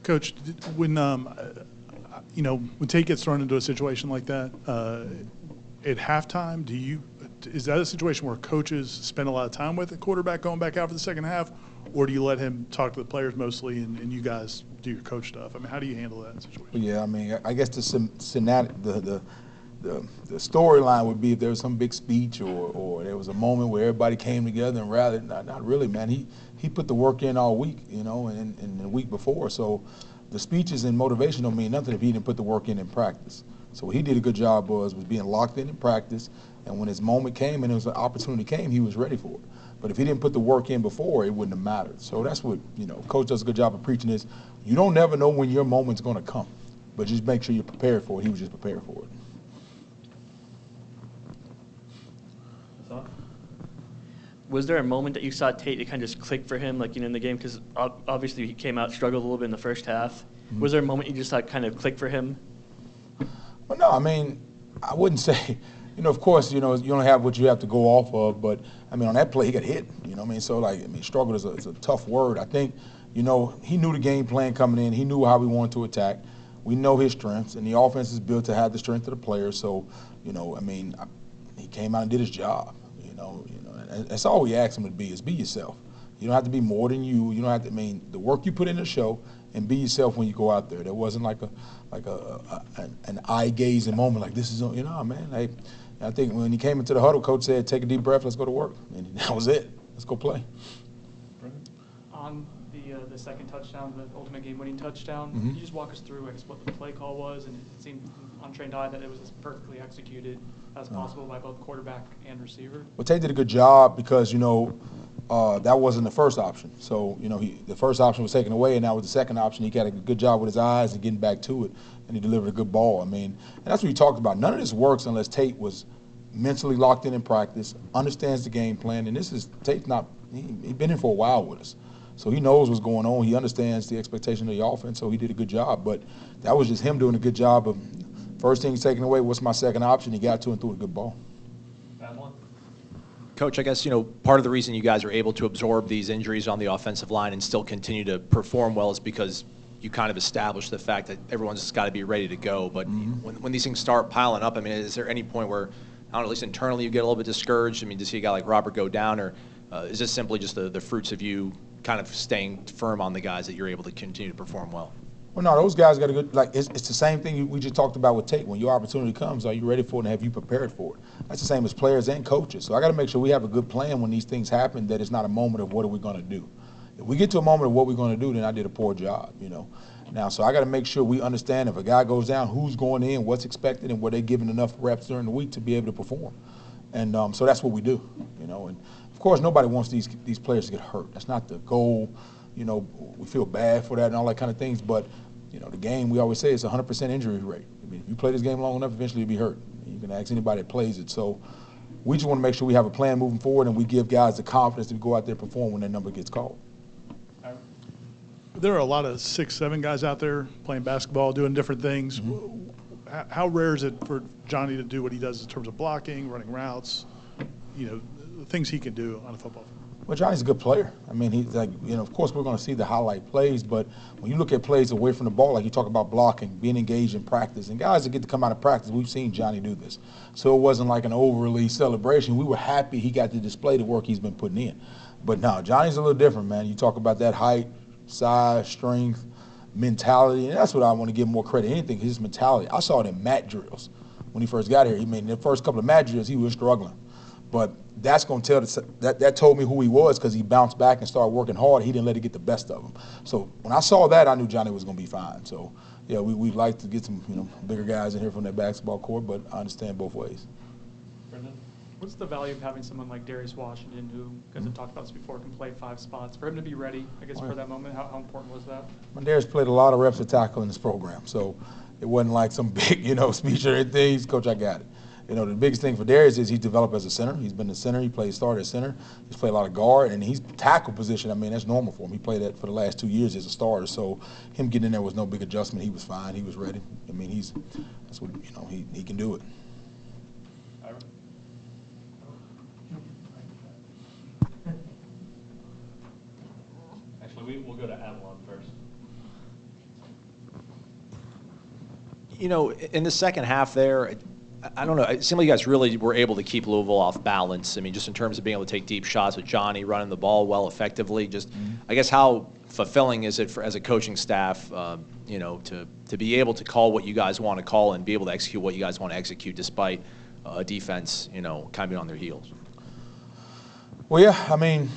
Coach, when when Tate gets thrown into a situation like that at halftime, is that a situation where coaches spend a lot of time with the quarterback going back out for the second half, or do you let him talk to the players mostly and you guys do your coach stuff? I mean, how do you handle that situation? Yeah, I mean, I guess the storyline would be if there was some big speech or there was a moment where everybody came together and rallied. Not really, man. He put the work in all week, and the week before. So the speeches and motivation don't mean nothing if he didn't put the work in practice. So what he did a good job was being locked in practice, and when his moment came and his opportunity came, he was ready for it. But if he didn't put the work in before, it wouldn't have mattered. So that's what, Coach does a good job of preaching is you don't never know when your moment's going to come, but just make sure you're prepared for it. He was just prepared for it. Was there a moment that you saw Tate that kind of just clicked for him, like in the game? Because obviously he came out, struggled a little bit in the first half. Mm-hmm. Was there a moment you just thought kind of clicked for him? Well, no, I mean, I wouldn't say, of course, you don't have what you have to go off of, but, I mean, on that play he got hit, So, struggle is a tough word. I think, he knew the game plan coming in. He knew how we wanted to attack. We know his strengths, and the offense is built to have the strength of the players. So, he came out and did his job, That's all we ask him to be is be yourself. You don't have to be more than you. You don't have to, the work you put in the show and be yourself when you go out there. There wasn't an eye-gazing moment like this is, man. I think when he came into the huddle, Coach said, take a deep breath, let's go to work. And that was it. Let's go play. On the second touchdown, the ultimate game-winning touchdown, mm-hmm. Can you just walk us through what the play call was? And it seemed on trained eye that it was as perfectly executed as possible by both quarterback and receiver. Well, Tate did a good job because, that wasn't the first option. So, the first option was taken away, and that was the second option. He got a good job with his eyes and getting back to it, and he delivered a good ball. And that's what we talked about. None of this works unless Tate was mentally locked in practice, understands the game plan, and Tate's not – he's been in for a while with us. So he knows what's going on. He understands the expectation of the offense, so he did a good job. But that was just him doing a good job of first thing he's taken away, what's my second option? He got to and threw a good ball. Coach, I guess, part of the reason you guys are able to absorb these injuries on the offensive line and still continue to perform well is because you kind of established the fact that everyone's just got to be ready to go. But mm-hmm. when these things start piling up, is there any point where, I don't know, at least internally you get a little bit discouraged? To see a guy like Robert go down, or is this simply just the fruits of you kind of staying firm on the guys that you're able to continue to perform well? Well, no, those guys got a good, it's the same thing we just talked about with Tate. When your opportunity comes, are you ready for it and have you prepared for it? That's the same as players and coaches. So I got to make sure we have a good plan when these things happen, that it's not a moment of what are we going to do. If we get to a moment of what we're going to do, then I did a poor job, Now, so I got to make sure we understand if a guy goes down, who's going in, what's expected, and were they given enough reps during the week to be able to perform. And so that's what we do, And of course, nobody wants these players to get hurt. That's not the goal. We feel bad for that and all that kind of things, but the game, we always say, it's 100% injury rate. If you play this game long enough, eventually you'll be hurt. You can ask anybody that plays it. So we just want to make sure we have a plan moving forward and we give guys the confidence to go out there and perform when their number gets called. There are a lot of 6, 7 guys out there playing basketball, doing different things. Mm-hmm. How rare is it for Johnny to do what he does in terms of blocking, running routes, the things he can do on a football field? Well, Johnny's a good player. He's of course we're going to see the highlight plays, but when you look at plays away from the ball, like you talk about blocking, being engaged in practice, and guys that get to come out of practice, we've seen Johnny do this. So it wasn't like an overly celebration. We were happy he got to display the work he's been putting in. But no, Johnny's a little different, man. You talk about that height, size, strength, mentality, and that's what I want to give him more credit. Anything, his mentality. I saw it in mat drills when he first got here. The first couple of mat drills, he was struggling. But that's going to tell that told me who he was, because he bounced back and started working hard. He didn't let it get the best of him. So when I saw that, I knew Johnny was going to be fine. So yeah, we'd like to get some bigger guys in here from that basketball court, but I understand both ways. Brendan, what's the value of having someone like Darius Washington, who, guys have talked about this before, can play 5 spots, for him to be ready, I guess, for that moment? How important was that? Darius played a lot of reps of tackle in this program, so it wasn't like some big speech or anything. He's, Coach, I got it. The biggest thing for Darius is he's developed as a center. He's been a center. He played starter at center. He's played a lot of guard, and he's tackle position. That's normal for him. He played that for the last 2 years as a starter. So him getting in there was no big adjustment. He was fine. He was ready. That's what he can do it. Actually, we'll go to Avalon first. You know, in the second half there, I don't know. It seemed like you guys really were able to keep Louisville off balance. I mean, just in terms of being able to take deep shots with Johnny, running the ball well effectively. Just, I guess, how fulfilling is it for as a coaching staff, you know, to be able to call what you guys want to call and be able to execute what you guys want to execute despite a defense, you know, kind of being on their heels? Well, yeah, I mean,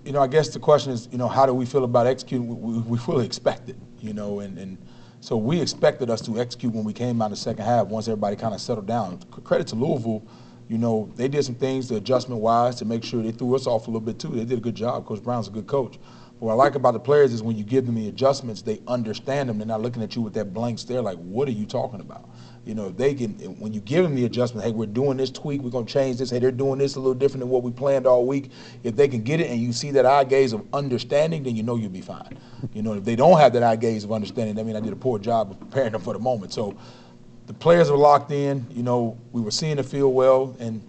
you know, I guess the question is, you know, how do we feel about executing? We fully expect it, you know, and so we expected us to execute when we came out in the second half once everybody kind of settled down. Credit to Louisville, you know, they did some things the adjustment-wise to make sure they threw us off a little bit too. They did a good job. Coach Brown's a good coach. But what I like about the players is when you give them the adjustments, they understand them. They're not looking at you with that blank stare like, what are you talking about? You know, they can, when you give them the adjustment, hey, we're doing this tweak, we're going to change this, hey, they're doing this a little different than what we planned all week. If they can get it and you see that eye gaze of understanding, then you know you'll be fine. You know, if they don't have that eye gaze of understanding, that means I did a poor job of preparing them for the moment. So the players were locked in, you know, we were seeing the field well, and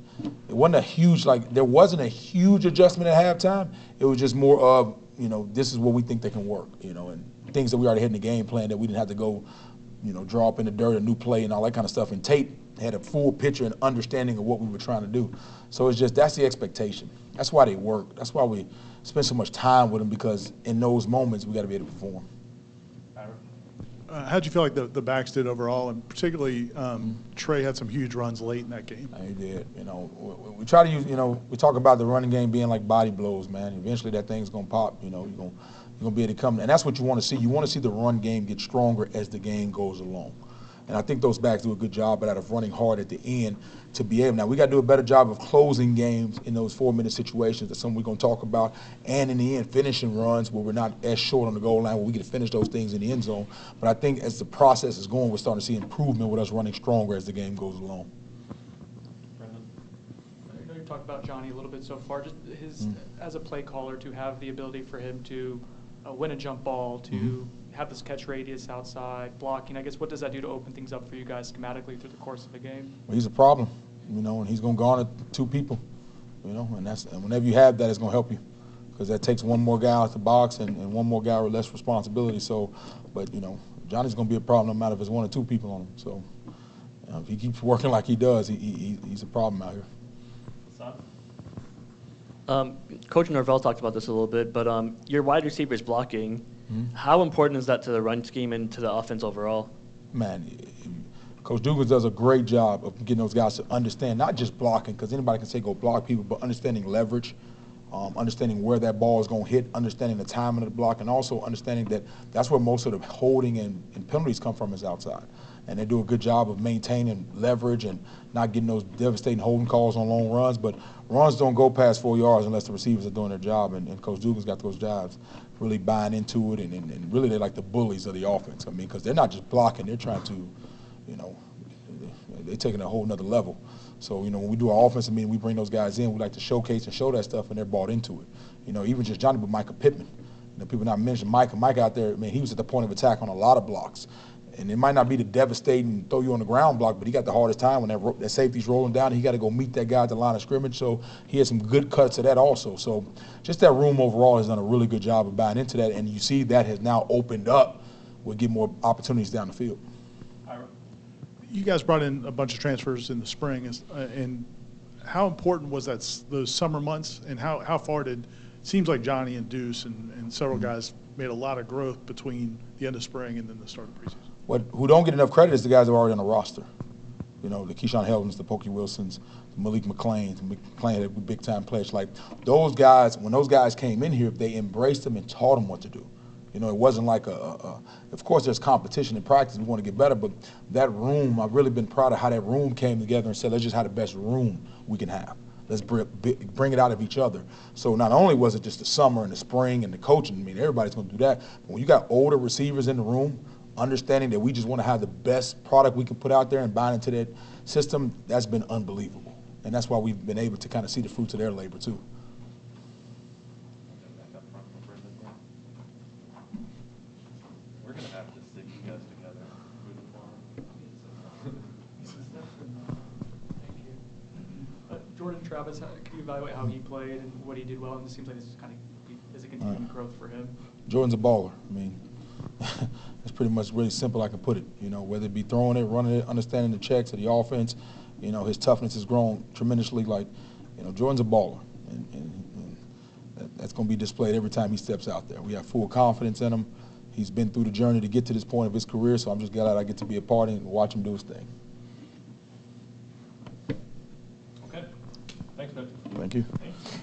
it wasn't a huge, like, there wasn't a huge adjustment at halftime. It was just more of, you know, this is what we think they can work, you know, and things that we already had in the game plan that we didn't have to go, you know, draw up in the dirt, a new play and all that kind of stuff. And Tate had a full picture and understanding of what we were trying to do. So it's just, that's the expectation. That's why they work. That's why we spend so much time with them, because in those moments we got to be able to perform. How'd you feel like the backs did overall, and particularly Trey had some huge runs late in that game? He did. You know, we try to use, you know, we talk about the running game being like body blows, man. Eventually that thing's going to pop, you know, you're going to be able to come. And that's what you want to see. You want to see the run game get stronger as the game goes along. And I think those backs do a good job out of running hard at the end to be able. Now, we got to do a better job of closing games in those 4-minute situations. That's something we're going to talk about. And in the end, finishing runs where we're not as short on the goal line, where we get to finish those things in the end zone. But I think as the process is going, we're starting to see improvement with us running stronger as the game goes along. I know you talked about Johnny a little bit so far. Just his, as a play caller, to have the ability for him to win a jump ball, to have this catch radius outside, blocking. I guess what does that do to open things up for you guys schematically through the course of the game? Well, he's a problem, you know, and he's going to garner 2 people, you know, and whenever you have that, it's going to help you, because that takes one more guy out the box and one more guy with less responsibility. So, but, you know, Johnny's going to be a problem no matter if it's 1 or 2 people on him. So, you know, if he keeps working like he does, he's a problem out here. Coach Norvell talked about this a little bit, but your wide receivers blocking, how important is that to the run scheme and to the offense overall? Man, Coach Dugans does a great job of getting those guys to understand, not just blocking, because anybody can say go block people, but understanding leverage, understanding where that ball is going to hit, understanding the timing of the block, and also understanding that that's where most of the holding and penalties come from is outside. And they do a good job of maintaining leverage and not getting those devastating holding calls on long runs. But runs don't go past 4 yards unless the receivers are doing their job. And Coach Dugan's got those jobs really buying into it. And really they're like the bullies of the offense. I mean, because they're not just blocking. They're trying to, you know, they're taking it a whole nother level. So, you know, when we do our offensive meeting, we bring those guys in. We like to showcase and show that stuff, and they're bought into it. You know, even just Johnny, but Micah Pittman. You know, people not mention Mike out there. I mean, he was at the point of attack on a lot of blocks. And it might not be the devastating throw you on the ground block, but he got the hardest time when that safety's rolling down. He got to go meet that guy at the line of scrimmage. So he had some good cuts of that also. So just that room overall has done a really good job of buying into that. And you see that has now opened up. We'll get more opportunities down the field. You guys brought in a bunch of transfers in the spring, and how important was that those summer months, and how far did it seems like Johnny and Deuce and several guys made a lot of growth between the end of spring and then the start of preseason? Who don't get enough credit is the guys that are already on the roster. You know, the Keyshawn Heldens, the Pokey Wilsons, the Malik McClain. McClain had big-time players. Like, those guys, when those guys came in here, they embraced them and taught them what to do. You know, it wasn't like of course there's competition in practice, we want to get better, but that room, I've really been proud of how that room came together and said, let's just have the best room we can have. Let's bring it out of each other. So not only was it just the summer and the spring and the coaching, I mean, everybody's going to do that, but when you got older receivers in the room, understanding that we just want to have the best product we can put out there and bind into that system, that's been unbelievable. And that's why we've been able to kind of see the fruits of their labor too. We're going to have to stick you guys together moving forward. Thank you. Jordan Travis, can you evaluate how he played and what he did well? And it seems like this is kind of is a continuing growth for him. Jordan's a baller. I mean, that's pretty pretty much really simple I can put it. You know, whether it be throwing it, running it, understanding the checks of the offense, you know, his toughness has grown tremendously. Like, you know, Jordan's a baller, and that's going to be displayed every time he steps out there. We have full confidence in him. He's been through the journey to get to this point of his career, so I'm just glad I get to be a part and watch him do his thing. Okay. Thanks, man. Thank you. Thanks.